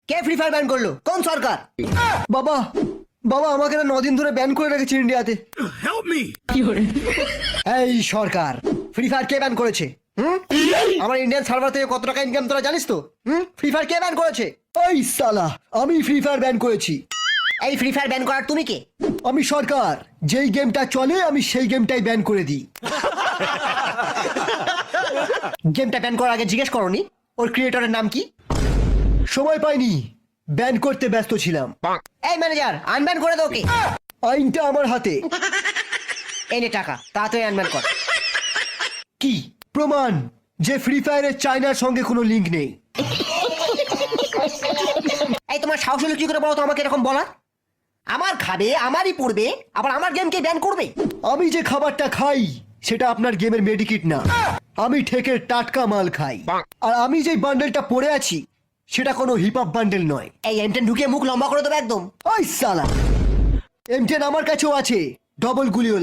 কে free fire ban করলো? কোন সরকার? বাবা বাবা আমাকে না 9 দিন ধরে ব্যান করে রেখেছে ইন্ডিয়াতে। Help me! এই সরকার, ফ্রি ফায়ার কে ব্যান করেছে? আমার ইন্ডিয়ান সার্ভার থেকে কত টাকা ইনকাম তোরা জানিস তো? ফ্রি ফায়ার কে ব্যান করেছে? ওই সালা, আমি ফ্রি ফায়ার ব্যান করেছি। এই ফ্রি ফায়ার ব্যান করার তুমি কে? আমি সরকার, যেই গেমটা চলে আমি সেই গেমটাই ব্যান করে দিই। গেমটা ব্যান করার আগে জিজ্ঞেস করনি ওর ক্রিয়েটরের নাম কি? সময় পাইনি, ব্যান করতে ব্যস্ত ছিলাম। এই ম্যানেজার, আনব্যান করে দাও। কি আইনটা আমার হাতে। এনে টাকা, তাড়াতাড়ি আনব্যান কর। কি প্রমাণ যে ফ্রি ফায়ারের চায়নার সঙ্গে কোনো লিংক নেই? এই তোমার সাহস হলো কি করে বলো তো আমাকে এরকম বলার? আমার খাবে, আমারই পড়বে, আবার আমার গেমকে ব্যান করবে? আমি যে খাবারটা খাই সেটা আপনার গেমের মেডিকিট না, আমি ঠেকের টাটকা মাল খাই। আর আমি যে বান্ডেলটা পরে আছি সেটা কোনো হিপ হপ বান্ডেল নয়। এই M10 ঢুকিয়ে মুখ লম্বা করে দেবো একদম। ওই সালা, M10 আমার কাছেও আছে, ডবল গুলিও।